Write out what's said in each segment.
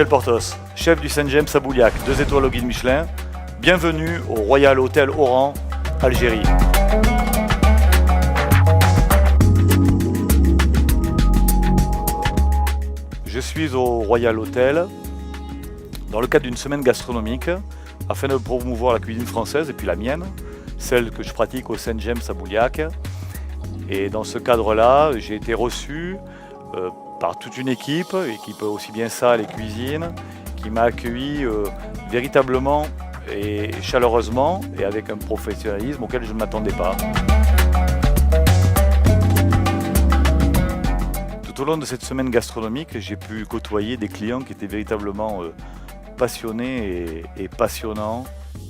Michel Portos, chef du Saint James à Bouliac, 2 étoiles au guide Michelin. Bienvenue au Royal Hotel Oran, Algérie. Je suis au Royal Hotel dans le cadre d'une semaine gastronomique afin de promouvoir la cuisine française et puis la mienne, celle que je pratique au Saint James à Bouliac. Et dans ce cadre-là, j'ai été reçu par toute une équipe aussi bien salle et cuisine, qui m'a accueilli véritablement et chaleureusement et avec un professionnalisme auquel je ne m'attendais pas. Tout au long de cette semaine gastronomique, j'ai pu côtoyer des clients qui étaient véritablement passionnés et passionnants.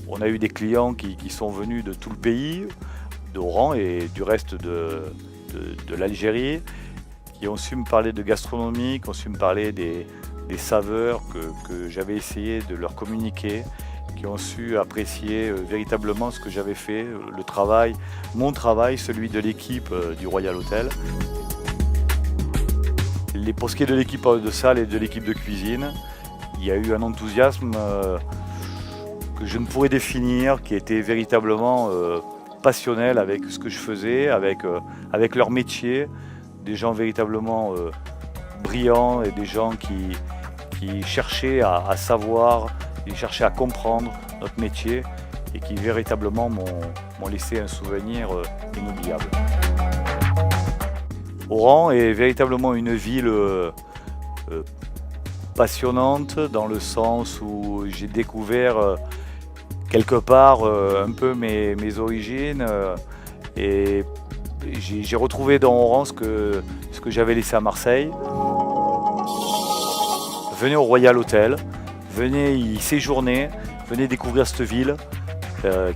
On a eu des clients qui sont venus de tout le pays, d'Oran et du reste de l'Algérie, qui ont su me parler de gastronomie, qui ont su me parler des saveurs que j'avais essayé de leur communiquer, qui ont su apprécier véritablement ce que j'avais fait, le travail, mon travail, celui de l'équipe du Royal Hotel. Pour ce qui est de l'équipe de salle et de l'équipe de cuisine, il y a eu un enthousiasme que je ne pourrais définir, qui était véritablement passionnel avec ce que je faisais, avec leur métier. Des gens véritablement brillants et des gens qui cherchaient à savoir, qui cherchaient à comprendre notre métier et qui véritablement m'ont laissé un souvenir inoubliable. Oran est véritablement une ville passionnante dans le sens où j'ai découvert quelque part un peu mes origines et j'ai retrouvé dans Oran ce que j'avais laissé à Marseille. Venez au Royal Hotel, venez y séjourner, venez découvrir cette ville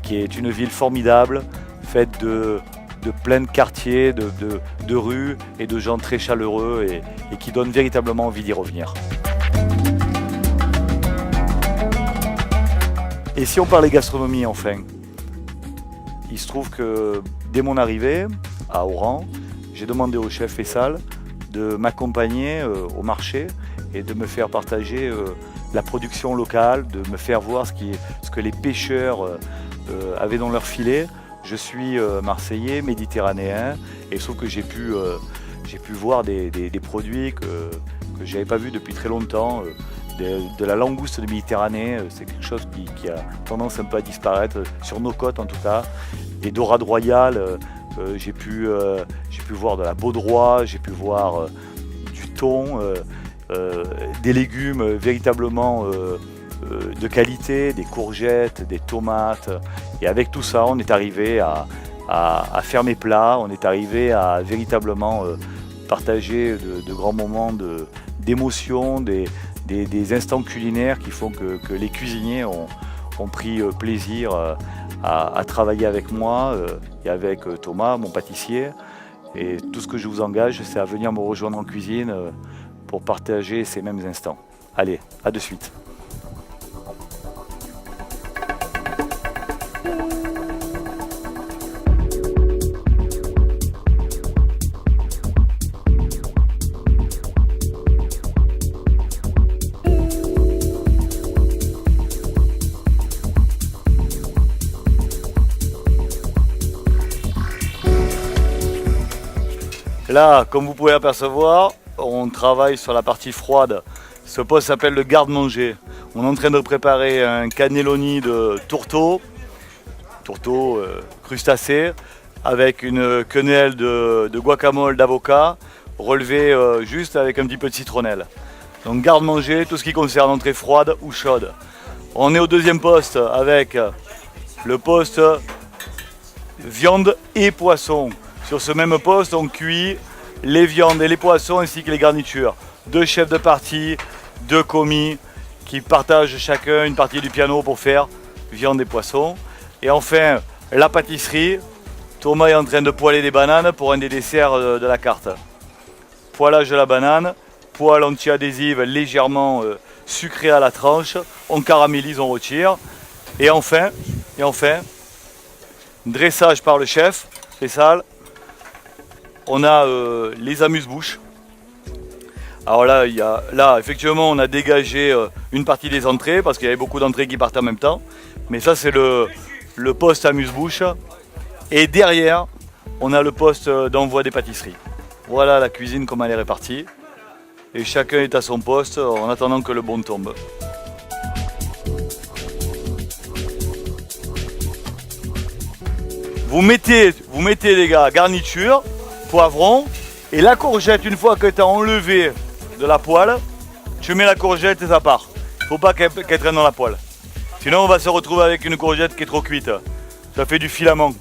qui est une ville formidable, faite de plein de quartiers, de rues et de gens très chaleureux et qui donnent véritablement envie d'y revenir. Et si on parlait gastronomie enfin, il se trouve que dès mon arrivée à Oran, j'ai demandé au chef Faisal de m'accompagner au marché et de me faire partager la production locale, de me faire voir ce que les pêcheurs avaient dans leur filet. Je suis marseillais, méditerranéen, et il se trouve que j'ai pu voir des produits que je n'avais pas vus depuis très longtemps. De la langouste de Méditerranée, c'est quelque chose qui a tendance un peu à disparaître, sur nos côtes en tout cas. Des dorades royales, j'ai pu voir de la baudroie, j'ai pu voir du thon, des légumes véritablement de qualité, des courgettes, des tomates. Et avec tout ça, on est arrivé à faire mes plats, on est arrivé à véritablement partager de grands moments d'émotion, des instants culinaires qui font que les cuisiniers ont pris plaisir à travailler avec moi et avec Thomas, mon pâtissier. Et tout ce que je vous engage, c'est à venir me rejoindre en cuisine pour partager ces mêmes instants. Allez, à de suite. Là, comme vous pouvez l'apercevoir, on travaille sur la partie froide. Ce poste s'appelle le garde-manger. On est en train de préparer un cannelloni de tourteau crustacé, avec une quenelle de guacamole d'avocat, relevée juste avec un petit peu de citronnelle. Donc garde-manger, tout ce qui concerne entrée froide ou chaude. On est au deuxième poste avec le poste viande et poisson. Sur ce même poste, on cuit les viandes et les poissons ainsi que les garnitures. 2 chefs de partie, 2 commis qui partagent chacun une partie du piano pour faire viande et poissons. Et enfin, la pâtisserie. Thomas est en train de poêler des bananes pour un des desserts de la carte. Poêlage de la banane, poêle anti-adhésive légèrement sucré à la tranche. On caramélise, on retire. Et enfin, dressage par le chef, Faisal. On a les amuse-bouches Alors là, là, effectivement, on a dégagé une partie des entrées parce qu'il y avait beaucoup d'entrées qui partaient en même temps. Mais ça, c'est le poste amuse-bouche. Et derrière, on a le poste d'envoi des pâtisseries. Voilà la cuisine, comment elle est répartie. Et chacun est à son poste en attendant que le bon tombe. Vous mettez les gars, garniture, poivron, et la courgette, une fois que tu as enlevé de la poêle, tu mets la courgette et ça part. Faut pas qu'elle traîne dans la poêle. Sinon on va se retrouver avec une courgette qui est trop cuite. Ça fait du filament.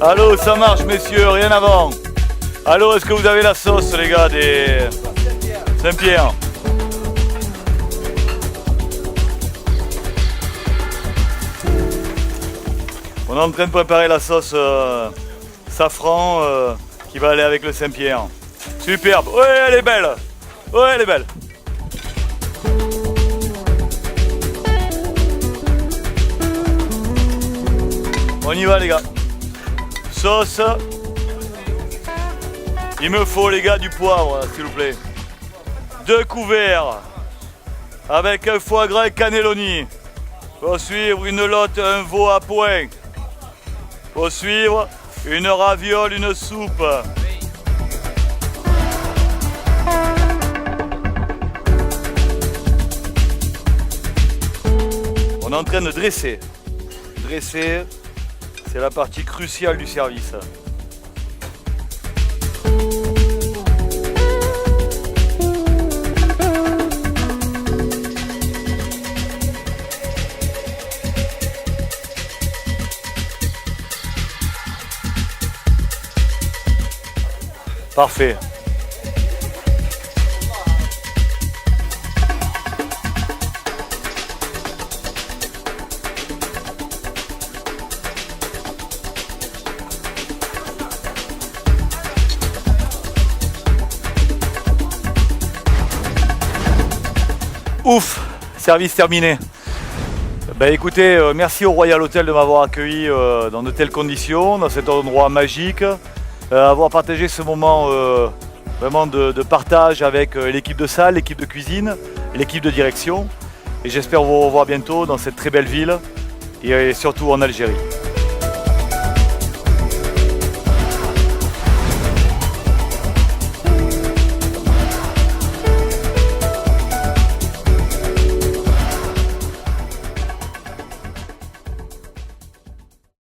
Allô, ça marche messieurs, rien avant. Allô, est-ce que vous avez la sauce les gars des Saint-Pierre? On est en train de préparer la sauce safran qui va aller avec le Saint-Pierre. Superbe. Ouais, elle est belle. Ouais, elle est belle. On y va les gars. Sauce. Il me faut les gars du poivre s'il vous plaît. 2 couverts avec un foie gras et cannelloni. Faut suivre une lotte, un veau à point. Faut suivre une raviole, une soupe. On est en train de dresser. Dresser, c'est la partie cruciale du service. Parfait. Ouf, service terminé. Bah écoutez, merci au Royal Hotel de m'avoir accueilli dans de telles conditions, dans cet endroit magique. Avoir partagé ce moment vraiment de partage avec l'équipe de salle, l'équipe de cuisine, l'équipe de direction. Et j'espère vous revoir bientôt dans cette très belle ville et surtout en Algérie.